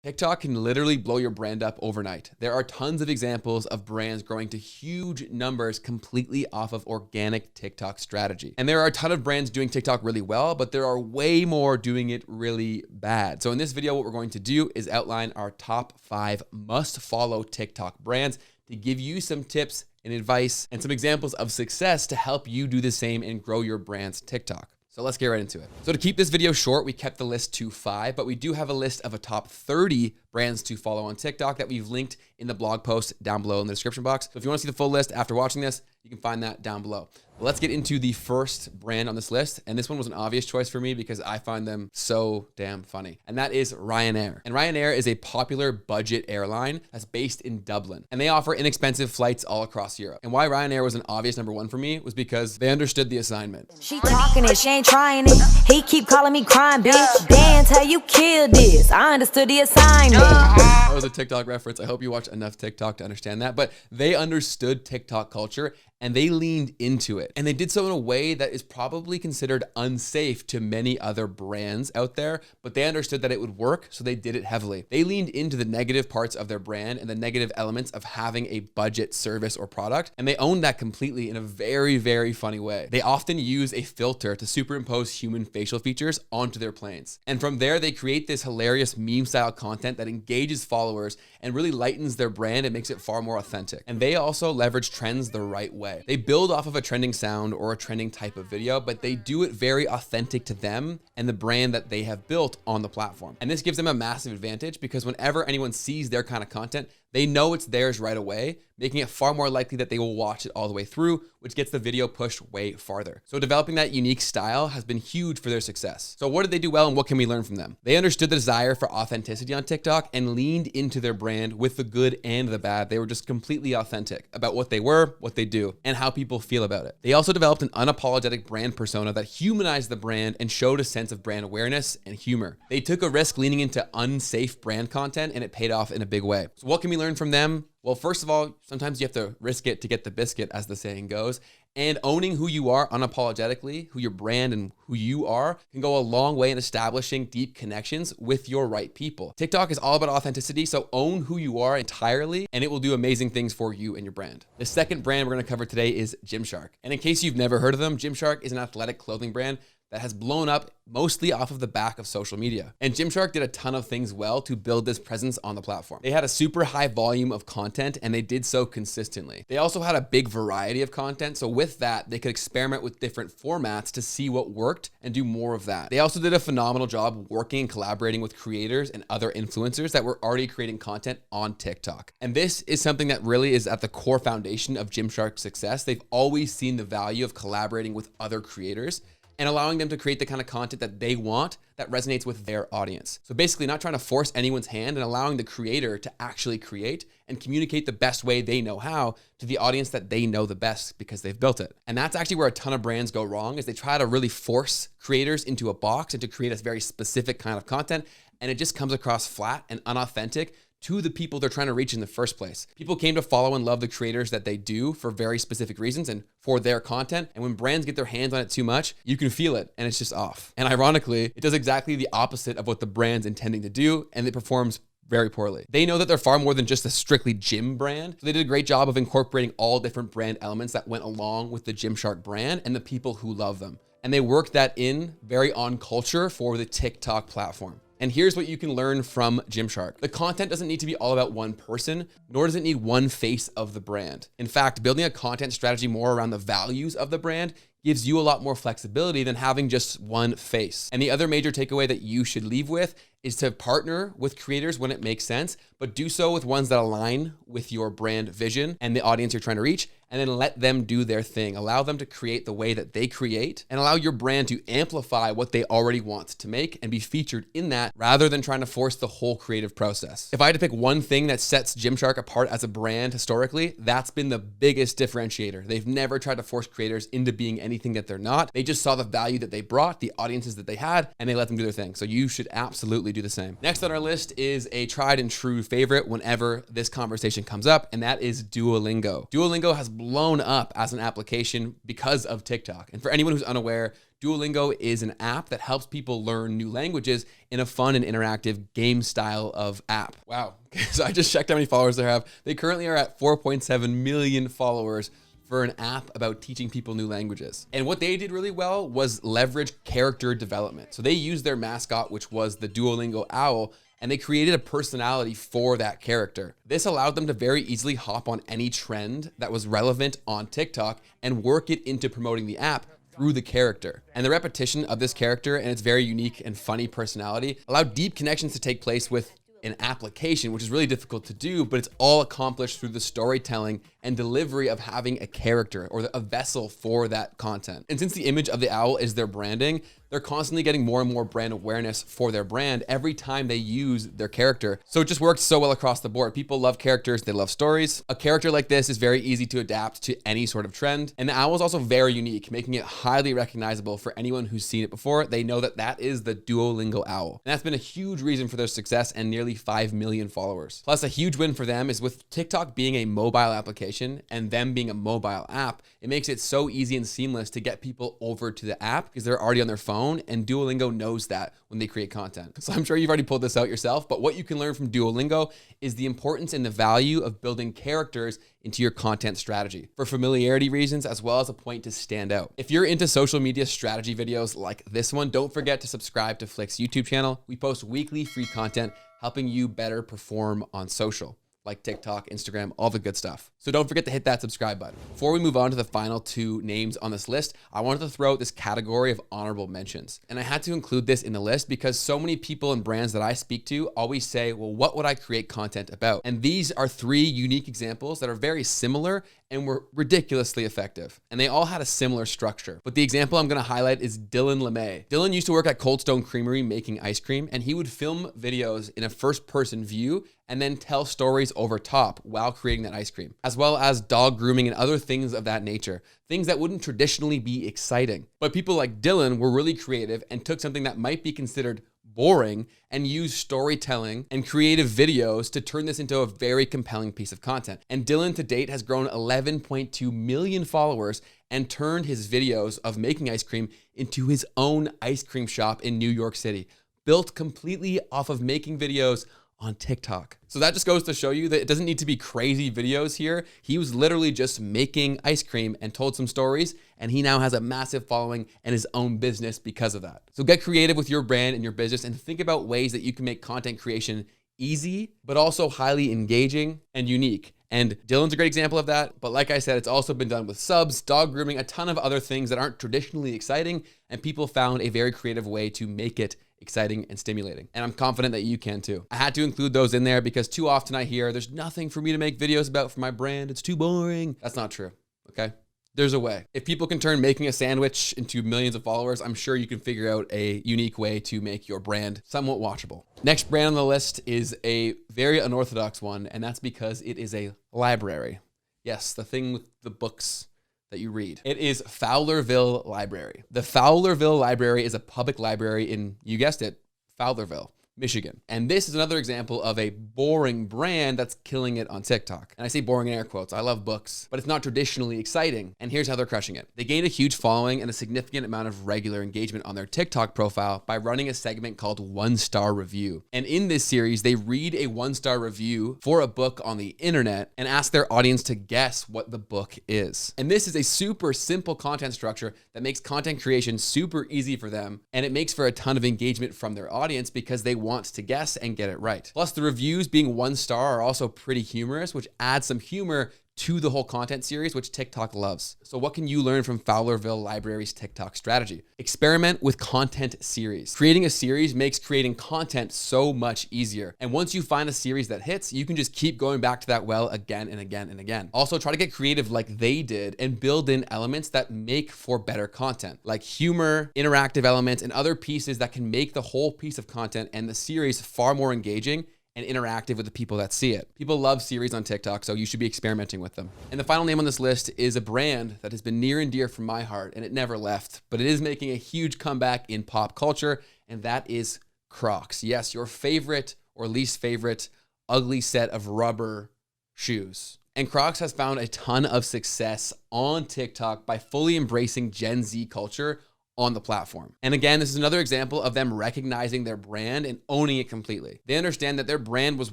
TikTok can literally blow your brand up overnight. There are tons of examples of brands growing to huge numbers completely off of organic TikTok strategy. And there are a ton of brands doing TikTok really well, but there are way more doing it really bad. So in this video, what we're going to do is outline our top 5 must-follow TikTok brands to give you some tips and advice and some examples of success to help you do the same and grow your brand's TikTok. So let's get right into it. So to keep this video short, we kept the list to 5, but we do have a list of a top 30 brands to follow on TikTok that we've linked in the blog post down below in the description box. So if you want to see the full list after watching this, you can find that down below. But let's get into the first brand on this list. And this one was an obvious choice for me because I find them so damn funny. And that is Ryanair. And Ryanair is a popular budget airline that's based in Dublin. And they offer inexpensive flights all across Europe. And why Ryanair was an obvious number 1 for me was because they understood the assignment. She talking it, she ain't trying it. He keep calling me crying, bitch. Dance how you killed this. I understood the assignment. That was a TikTok reference. I hope you watched enough TikTok to understand that. But they understood TikTok culture and they leaned into it. And they did so in a way that is probably considered unsafe to many other brands out there, but they understood that it would work, so they did it heavily. They leaned into the negative parts of their brand and the negative elements of having a budget service or product, and they owned that completely in a very, very funny way. They often use a filter to superimpose human facial features onto their planes. And from there, they create this hilarious meme-style content that engages followers and really lightens their brand and makes it far more authentic. And they also leverage trends the right way. They build off of a trending sound or a trending type of video, but they do it very authentic to them and the brand that they have built on the platform. And this gives them a massive advantage because whenever anyone sees their kind of content, they know it's theirs right away, making it far more likely that they will watch it all the way through, which gets the video pushed way farther. So developing that unique style has been huge for their success. So what did they do well and what can we learn from them? They understood the desire for authenticity on TikTok and leaned into their brand with the good and the bad. They were just completely authentic about what they were, what they do, and how people feel about it. They also developed an unapologetic brand persona that humanized the brand and showed a sense of brand awareness and humor. They took a risk leaning into unsafe brand content and it paid off in a big way. So what can we learn from them? Well, first of all, sometimes you have to risk it to get the biscuit, as the saying goes. And owning who you are unapologetically, who your brand and who you are, can go a long way in establishing deep connections with your right people. TikTok is all about authenticity, so own who you are entirely, and it will do amazing things for you and your brand. The second brand we're going to cover today is Gymshark. And in case you've never heard of them, Gymshark is an athletic clothing brand that has blown up mostly off of the back of social media. And Gymshark did a ton of things well to build this presence on the platform. They had a super high volume of content and they did so consistently. They also had a big variety of content. So with that, they could experiment with different formats to see what worked and do more of that. They also did a phenomenal job working and collaborating with creators and other influencers that were already creating content on TikTok. And this is something that really is at the core foundation of Gymshark's success. They've always seen the value of collaborating with other creators and allowing them to create the kind of content that they want that resonates with their audience. So basically not trying to force anyone's hand and allowing the creator to actually create and communicate the best way they know how to the audience that they know the best because they've built it. And that's actually where a ton of brands go wrong, is they try to really force creators into a box and to create a very specific kind of content. And it just comes across flat and unauthentic to the people they're trying to reach in the first place. People came to follow and love the creators that they do for very specific reasons and for their content. And when brands get their hands on it too much, you can feel it and it's just off. And ironically, it does exactly the opposite of what the brand's intending to do, and it performs very poorly. They know that they're far more than just a strictly gym brand. So they did a great job of incorporating all different brand elements that went along with the Gymshark brand and the people who love them. And they worked that in very on culture for the TikTok platform. And here's what you can learn from Gymshark. The content doesn't need to be all about one person, nor does it need one face of the brand. In fact, building a content strategy more around the values of the brand gives you a lot more flexibility than having just one face. And the other major takeaway that you should leave with is to partner with creators when it makes sense, but do so with ones that align with your brand vision and the audience you're trying to reach, and then let them do their thing. Allow them to create the way that they create and allow your brand to amplify what they already want to make and be featured in that rather than trying to force the whole creative process. If I had to pick one thing that sets Gymshark apart as a brand historically, that's been the biggest differentiator. They've never tried to force creators into being anything that they're not. They just saw the value that they brought, the audiences that they had, and they let them do their thing. So you should absolutely do the same. Next on our list is a tried and true favorite whenever this conversation comes up, and that is Duolingo. Duolingo has blown up as an application because of TikTok. And for anyone who's unaware, Duolingo is an app that helps people learn new languages in a fun and interactive game style of app. Wow. So I just checked how many followers they have. They currently are at 4.7 million followers for an app about teaching people new languages. And what they did really well was leverage character development. So they used their mascot, which was the Duolingo owl, and they created a personality for that character. This allowed them to very easily hop on any trend that was relevant on TikTok and work it into promoting the app through the character. And the repetition of this character and its very unique and funny personality allowed deep connections to take place with an application, which is really difficult to do, but it's all accomplished through the storytelling and delivery of having a character or a vessel for that content. And since the image of the owl is their branding, they're constantly getting more and more brand awareness for their brand every time they use their character. So it just works so well across the board. People love characters, they love stories. A character like this is very easy to adapt to any sort of trend. And the owl is also very unique, making it highly recognizable for anyone who's seen it before. They know that that is the Duolingo owl. And that's been a huge reason for their success and nearly 5 million followers. Plus, a huge win for them is with TikTok being a mobile application and them being a mobile app, it makes it so easy and seamless to get people over to the app because they're already on their phone, and Duolingo knows that when they create content. So I'm sure you've already pulled this out yourself, but what you can learn from Duolingo is the importance and the value of building characters into your content strategy for familiarity reasons, as well as a point to stand out. If you're into social media strategy videos like this one, don't forget to subscribe to Flick's YouTube channel. We post weekly free content helping you better perform on social, like TikTok, Instagram, all the good stuff. So don't forget to hit that subscribe button. Before we move on to the final 2 names on this list, I wanted to throw out this category of honorable mentions. And I had to include this in the list because so many people and brands that I speak to always say, well, what would I create content about? And these are 3 unique examples that are very similar and were ridiculously effective. And they all had a similar structure. But the example I'm gonna highlight is Dylan LeMay. Dylan used to work at Cold Stone Creamery making ice cream, and he would film videos in a first-person view and then tell stories over top while creating that ice cream, as well as dog grooming and other things of that nature, things that wouldn't traditionally be exciting. But people like Dylan were really creative and took something that might be considered boring and used storytelling and creative videos to turn this into a very compelling piece of content. And Dylan to date has grown 11.2 million followers and turned his videos of making ice cream into his own ice cream shop in New York City, built completely off of making videos on TikTok. So that just goes to show you that it doesn't need to be crazy videos here. He was literally just making ice cream and told some stories, and he now has a massive following and his own business because of that. So get creative with your brand and your business and think about ways that you can make content creation easy, but also highly engaging and unique. And Dylan's a great example of that. But like I said, it's also been done with subs, dog grooming, a ton of other things that aren't traditionally exciting, and people found a very creative way to make it exciting and stimulating. And I'm confident that you can too. I had to include those in there because too often I hear there's nothing for me to make videos about for my brand. It's too boring. That's not true, okay? There's a way. If people can turn making a sandwich into millions of followers, I'm sure you can figure out a unique way to make your brand somewhat watchable. Next brand on the list is a very unorthodox one, and that's because it is a library. Yes, the thing with the books that you read. It is Fowlerville Library. The Fowlerville Library is a public library in, you guessed it, Fowlerville, Michigan. And this is another example of a boring brand that's killing it on TikTok. And I say boring in air quotes. I love books, but it's not traditionally exciting. And here's how they're crushing it. They gained a huge following and a significant amount of regular engagement on their TikTok profile by running a segment called 1-Star Review. And in this series, they read a 1-star review for a book on the internet and ask their audience to guess what the book is. And this is a super simple content structure that makes content creation super easy for them. And it makes for a ton of engagement from their audience because they want to guess and get it right. Plus, the reviews being 1 star are also pretty humorous, which adds some humor to the whole content series, which TikTok loves. So what can you learn from Fowlerville Library's TikTok strategy? Experiment with content series. Creating a series makes creating content so much easier. And once you find a series that hits, you can just keep going back to that well again and again and again. Also, try to get creative like they did and build in elements that make for better content, like humor, interactive elements, and other pieces that can make the whole piece of content and the series far more engaging and interactive with the people that see it. People love series on TikTok, so you should be experimenting with them. And the final name on this list is a brand that has been near and dear from my heart, and it never left, but it is making a huge comeback in pop culture, and that is Crocs. Yes, your favorite or least favorite ugly set of rubber shoes. And Crocs has found a ton of success on TikTok by fully embracing Gen Z culture on the platform. And again, this is another example of them recognizing their brand and owning it completely. They understand that their brand was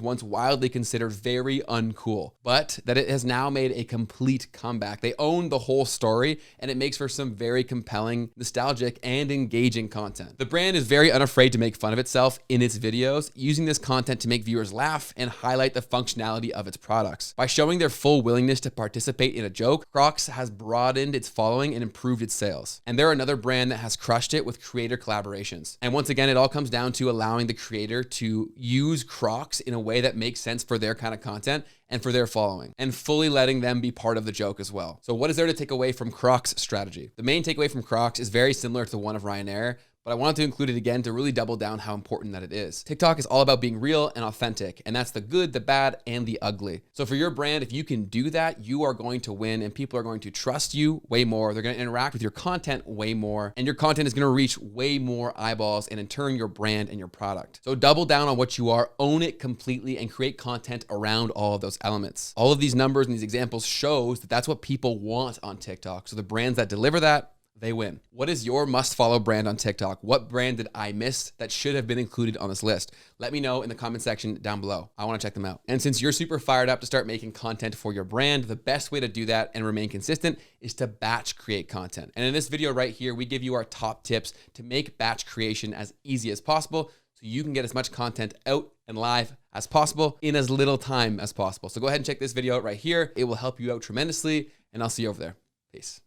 once widely considered very uncool, but that it has now made a complete comeback. They own the whole story, and it makes for some very compelling, nostalgic, and engaging content. The brand is very unafraid to make fun of itself in its videos, using this content to make viewers laugh and highlight the functionality of its products. By showing their full willingness to participate in a joke, Crocs has broadened its following and improved its sales. And they're another brand that has crushed it with creator collaborations. And once again, it all comes down to allowing the creator to use Crocs in a way that makes sense for their kind of content and for their following, and fully letting them be part of the joke as well. So what is there to take away from Crocs' strategy? The main takeaway from Crocs is very similar to the one of Ryanair, but I wanted to include it again to really double down how important that it is. TikTok is all about being real and authentic, and that's the good, the bad, and the ugly. So for your brand, if you can do that, you are going to win, and people are going to trust you way more. They're going to interact with your content way more, and your content is going to reach way more eyeballs, and in turn, your brand and your product. So double down on what you are, own it completely, and create content around all of those elements. All of these numbers and these examples shows that that's what people want on TikTok. So the brands that deliver that, they win. What is your must-follow brand on TikTok? What brand did I miss that should have been included on this list? Let me know in the comment section down below. I want to check them out. And since you're super fired up to start making content for your brand, the best way to do that and remain consistent is to batch create content. And in this video right here, we give you our top tips to make batch creation as easy as possible so you can get as much content out and live as possible in as little time as possible. So go ahead and check this video out right here. It will help you out tremendously, and I'll see you over there. Peace.